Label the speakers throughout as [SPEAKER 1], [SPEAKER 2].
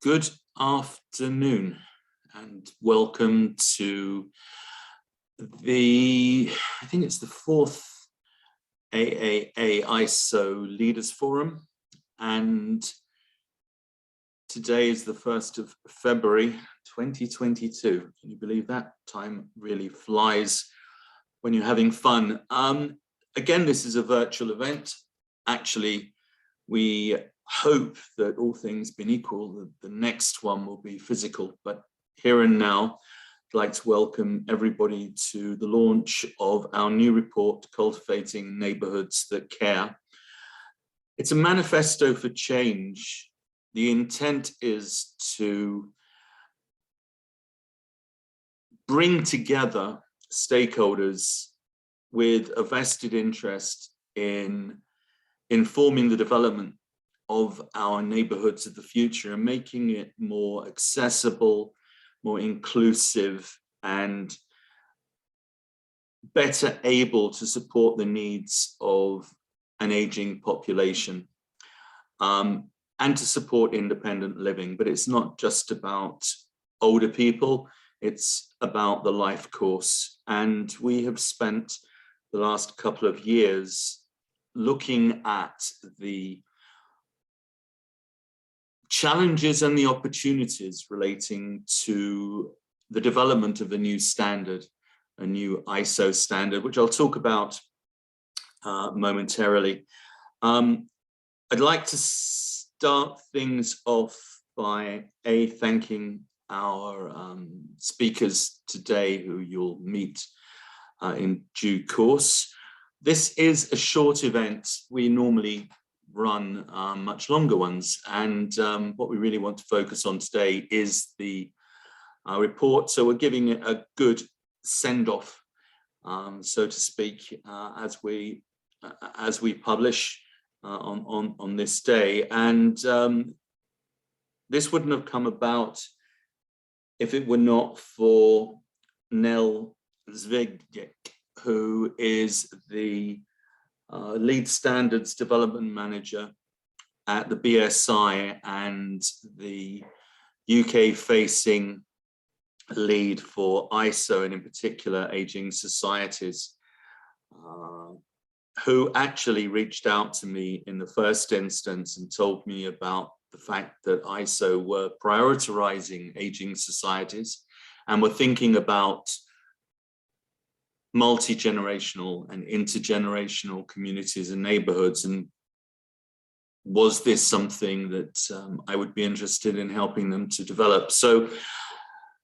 [SPEAKER 1] Good afternoon and welcome to I think it's the fourth AAA ISO Leaders Forum, and today is the 1st of February 2022. Can you believe that? Time really flies when you're having fun. Again, this is a virtual event. Actually, we hope that all things being equal, the next one will be physical, but here and now, I'd like to welcome everybody to the launch of our new report, Cultivating Neighborhoods That Care. It's a manifesto for change. The intent is to bring together stakeholders with a vested interest in informing the development of our neighborhoods of the future and making it more accessible, more inclusive, and better able to support the needs of an aging population, and to support independent living. But it's not just about older people, it's about the life course. And we have spent the last couple of years looking at the challenges and the opportunities relating to the development of a new standard, a new ISO standard, which I'll talk about momentarily. I'd like to start things off by thanking our speakers today, who you'll meet in due course. This is a short event. We normally run much longer ones, and what we really want to focus on today is the report. So we're giving it a good send-off, so to speak, as we publish on this day. And this wouldn't have come about if it were not for Nell Zvigdek, who is the lead standards development manager at the BSI and the UK facing lead for ISO, and in particular aging societies, who actually reached out to me in the first instance and told me about the fact that ISO were prioritizing aging societies and were thinking about multi-generational and intergenerational communities and neighborhoods, and was this something that I would be interested in helping them to develop. So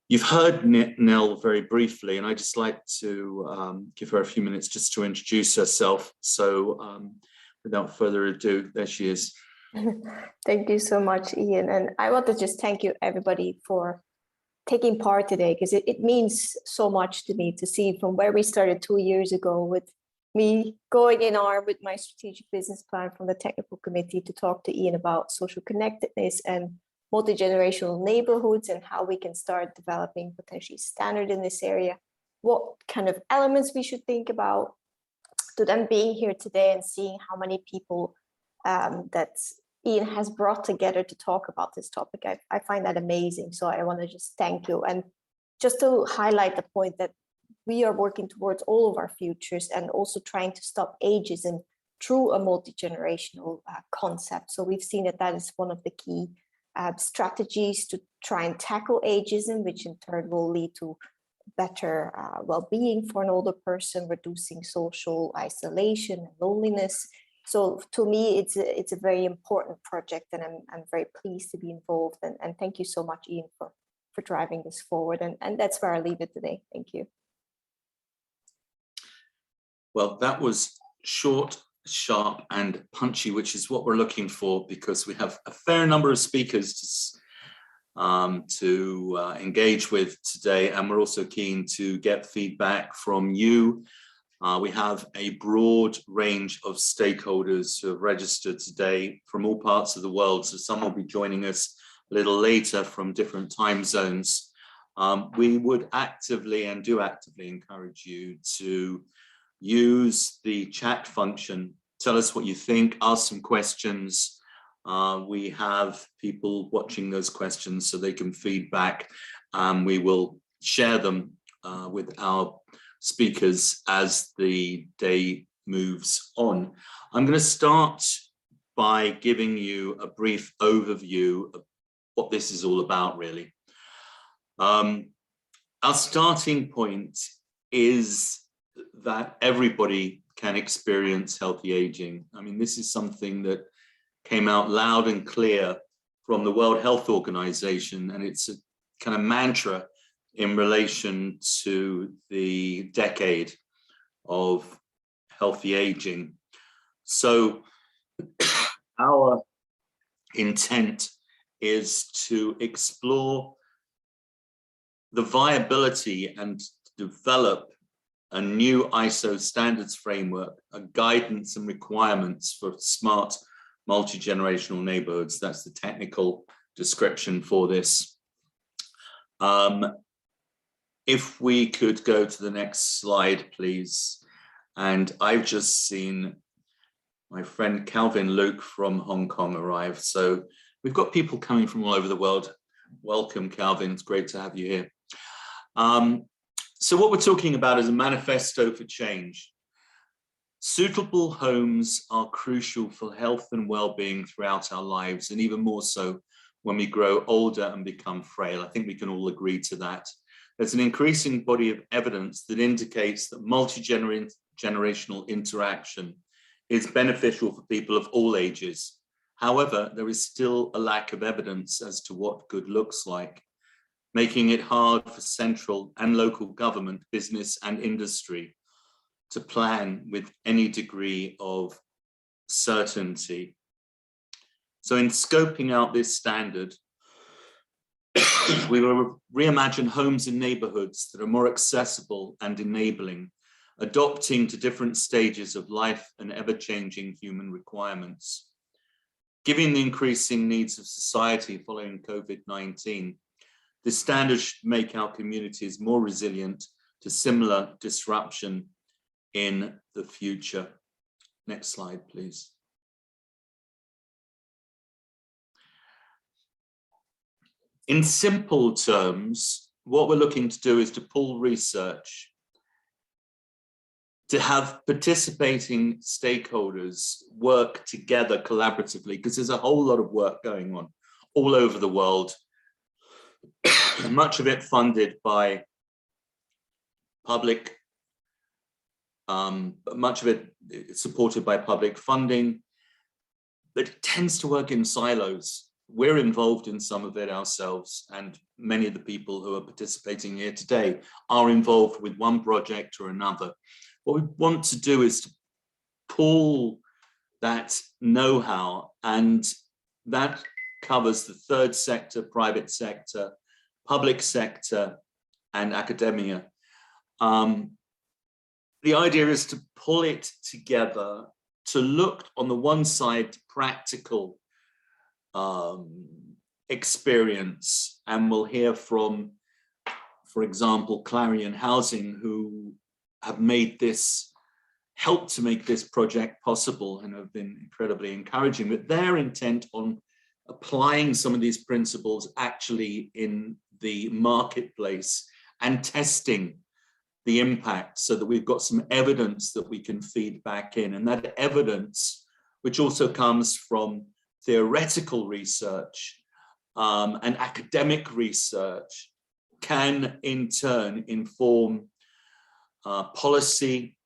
[SPEAKER 1] you've heard Nell very briefly, and I'd just like to give her a few minutes just to introduce herself. So without further ado, there she is.
[SPEAKER 2] Thank you so much, Ian. And I want to just thank you everybody for taking part today, because it means so much to me to see from where we started 2 years ago, with me going in arm with my strategic business plan from the technical committee to talk to Ian about social connectedness and multi-generational neighborhoods and how we can start developing potentially standard in this area, what kind of elements we should think about, to then being here today and seeing how many people that Ian has brought together to talk about this topic. I find that amazing. So I want to just thank you. And just to highlight the point that we are working towards all of our futures and also trying to stop ageism through a multi-generational concept. So we've seen that is one of the key strategies to try and tackle ageism, which in turn will lead to better well-being for an older person, reducing social isolation and loneliness. So to me, it's a very important project, and I'm very pleased to be involved. And thank you so much, Ian, for driving this forward. And that's where I leave it today. Thank you.
[SPEAKER 1] Well, that was short, sharp, and punchy, which is what we're looking for, because we have a fair number of speakers to engage with today, and we're also keen to get feedback from you. We have a broad range of stakeholders who have registered today from all parts of the world, so some will be joining us a little later from different time zones. We would actively and do actively encourage you to use the chat function. Tell us what you think, ask some questions, We have people watching those questions so they can feed back. We will share them with our speakers as the day moves on. I'm going to start by giving you a brief overview of what this is all about, really. Our starting point is that everybody can experience healthy aging. I mean, this is something that came out loud and clear from the World Health Organization, and it's a kind of mantra in relation to the decade of healthy aging. So our intent is to explore the viability and develop a new ISO standards framework, a guidance and requirements for smart multi-generational neighborhoods. That's the technical description for this. If we could go to the next slide, please. And I've just seen my friend Calvin Luke from Hong Kong arrive. So we've got people coming from all over the world. Welcome, Calvin. It's great to have you here. So what we're talking about is a manifesto for change. Suitable homes are crucial for health and well-being throughout our lives, and even more so when we grow older and become frail. I think we can all agree to that. There's an increasing body of evidence that indicates that multi-generational interaction is beneficial for people of all ages. However, there is still a lack of evidence as to what good looks like, making it hard for central and local government, business and industry to plan with any degree of certainty. So in scoping out this standard, we will reimagine homes and neighborhoods that are more accessible and enabling, adopting to different stages of life and ever-changing human requirements. Given the increasing needs of society following COVID-19, this standard should make our communities more resilient to similar disruption in the future. Next slide, please. In simple terms, what we're looking to do is to pull research, to have participating stakeholders work together collaboratively, because there's a whole lot of work going on all over the world, much of it funded by public, much of it supported by public funding, but it tends to work in silos. We're involved in some of it ourselves, and many of the people who are participating here today are involved with one project or another. What we want to do is to pull that know-how, and that covers the third sector, private sector, public sector, and academia. The idea is to pull it together to look on the one side practical experience, and we'll hear from, for example, Clarion Housing, who have made this, helped to make this project possible and have been incredibly encouraging, but their intent on applying some of these principles actually in the marketplace and testing the impact so that we've got some evidence that we can feed back in. And that evidence, which also comes from theoretical research and academic research, can in turn inform policy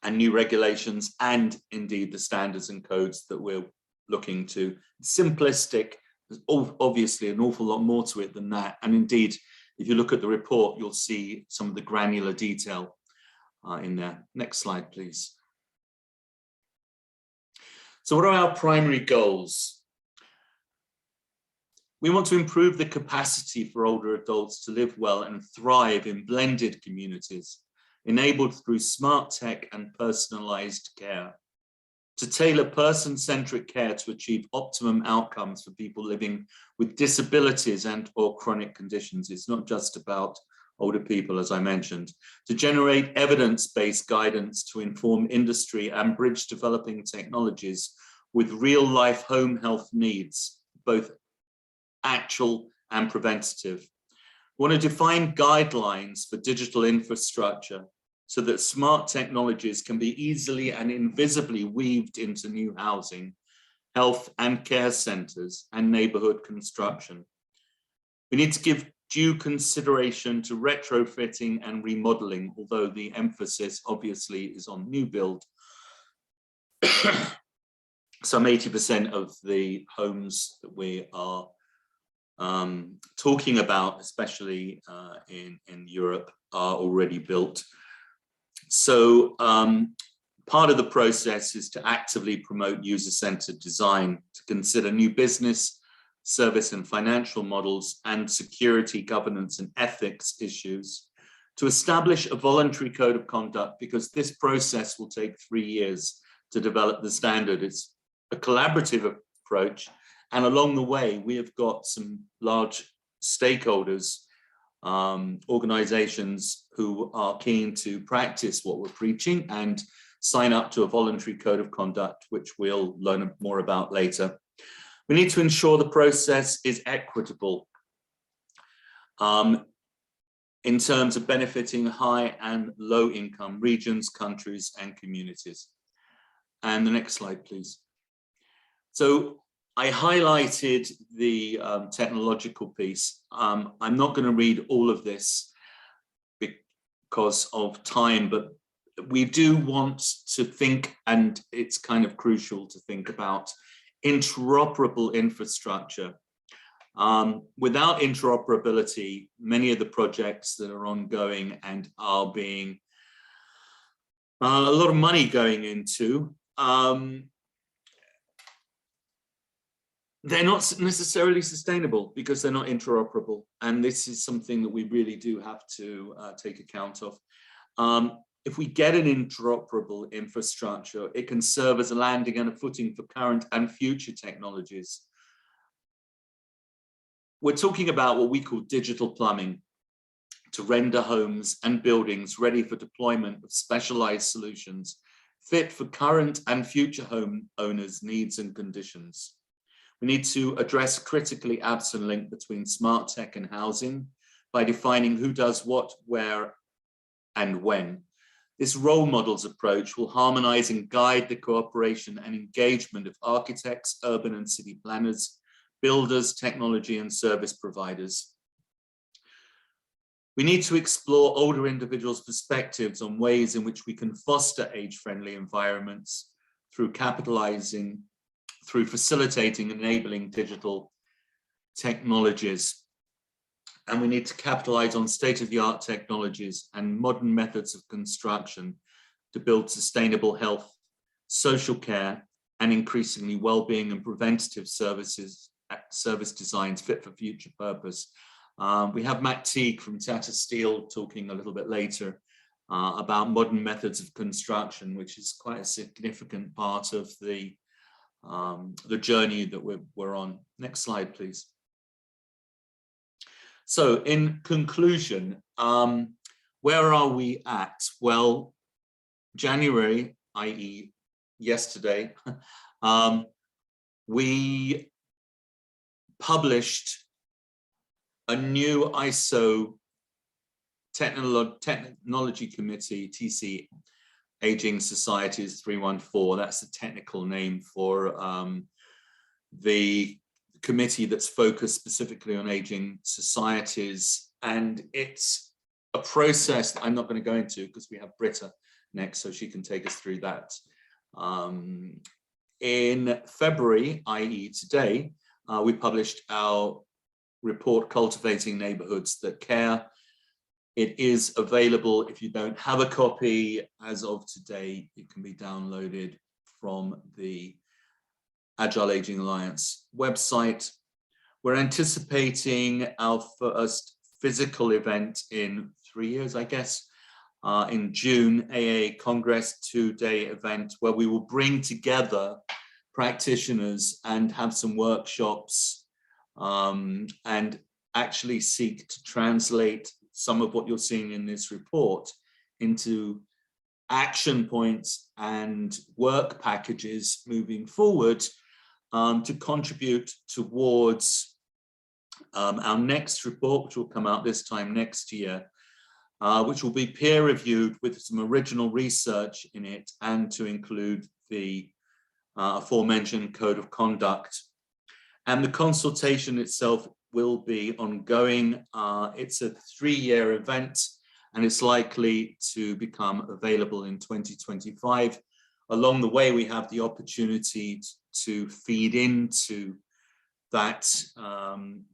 [SPEAKER 1] and new regulations, and indeed the standards and codes that we're looking to. Simplistic, there's obviously an awful lot more to it than that. And indeed, if you look at the report, you'll see some of the granular detail in there. Next slide, please. So what are our primary goals? We want to improve the capacity for older adults to live well and thrive in blended communities, enabled through smart tech and personalized care, to tailor person-centric care to achieve optimum outcomes for people living with disabilities and or chronic conditions. It's not just about older people, as I mentioned, to generate evidence-based guidance to inform industry and bridge developing technologies with real life home health needs, both actual and preventative. We want to define guidelines for digital infrastructure so that smart technologies can be easily and invisibly weaved into new housing, health and care centres, and neighbourhood construction. We need to give due consideration to retrofitting and remodelling, although the emphasis obviously is on new build. Some 80% of the homes that we are talking about, especially in Europe, are already built. So part of the process is to actively promote user-centered design, to consider new business, service and financial models, and security, governance and ethics issues, to establish a voluntary code of conduct, because this process will take 3 years to develop the standard. It's a collaborative approach, and along the way we have got some large stakeholders, organizations who are keen to practice what we're preaching and sign up to a voluntary code of conduct, which we'll learn more about later. We need to ensure the process is equitable in terms of benefiting high and low income regions, countries and communities. And the next slide, please. So I highlighted the technological piece. I'm not going to read all of this because of time, but we do want to think, and it's kind of crucial to think about interoperable infrastructure. Without interoperability, many of the projects that are ongoing and are being a lot of money going into, they're not necessarily sustainable because they're not interoperable. And this is something that we really do have to take account of. If we get an interoperable infrastructure, it can serve as a landing and a footing for current and future technologies. We're talking about what we call digital plumbing to render homes and buildings ready for deployment of specialized solutions fit for current and future home owners' needs and conditions. We need to address critically absent link between smart tech and housing by defining who does what, where, and when. This role models approach will harmonize and guide the cooperation and engagement of architects, urban and city planners, builders, technology and service providers. We need to explore older individuals' perspectives on ways in which we can foster age-friendly environments through facilitating and enabling digital technologies. And we need to capitalize on state-of-the-art technologies and modern methods of construction to build sustainable health, social care, and increasingly well-being and preventative service designs fit for future purpose. We have Matt Teague from Tata Steel talking a little bit later about modern methods of construction, which is quite a significant part of the journey that we're on. Next slide, please. So in conclusion, where are we at? Well, January, i.e. yesterday, we published a new ISO Technology Committee, TC, Aging Societies 314. That's the technical name for the committee that's focused specifically on aging societies. And it's a process that I'm not going to go into because we have Britta next, so she can take us through that. In February, i.e. today, we published our report, Cultivating Neighborhoods That Care. It is available. If you don't have a copy as of today, it can be downloaded from the Agile Aging Alliance website. We're anticipating our first physical event in 3 years, I guess, in June, AAA Congress 2-day event where we will bring together practitioners and have some workshops and actually seek to translate some of what you're seeing in this report into action points and work packages moving forward to contribute towards our next report, which will come out this time next year, which will be peer reviewed with some original research in it and to include the aforementioned code of conduct. And the consultation itself will be ongoing. It's a 3-year event, and it's likely to become available in 2025. Along the way, we have the opportunity to feed into that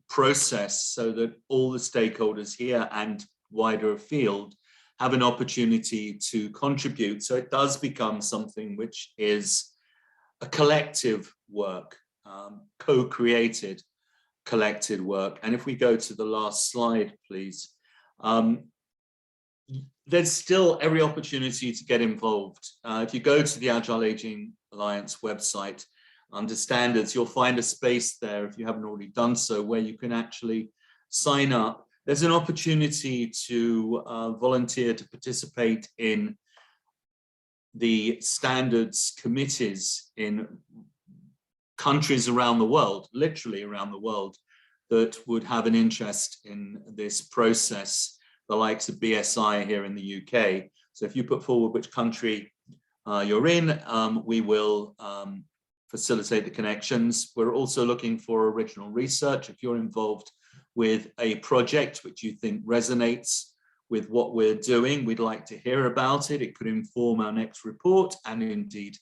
[SPEAKER 1] process so that all the stakeholders here and wider afield have an opportunity to contribute. So it does become something which is a collective work, co-created collected work. And if we go to the last slide, please. There's still every opportunity to get involved. If you go to the Agile Aging Alliance website, under standards, you'll find a space there, if you haven't already done so, where you can actually sign up. There's an opportunity to volunteer to participate in the standards committees in countries around the world, literally around the world, that would have an interest in this process, the likes of BSI here in the UK. So if you put forward which country you're in, we will facilitate the connections. We're also looking for original research. If you're involved with a project which you think resonates with what we're doing, we'd like to hear about it. It could inform our next report, and indeed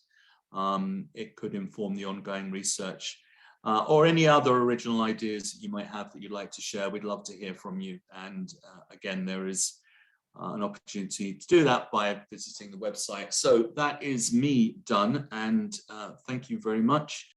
[SPEAKER 1] it could inform the ongoing research or any other original ideas that you might have that you'd like to share. We'd love to hear from you. And again, there is an opportunity to do that by visiting the website. So that is me done, and thank you very much.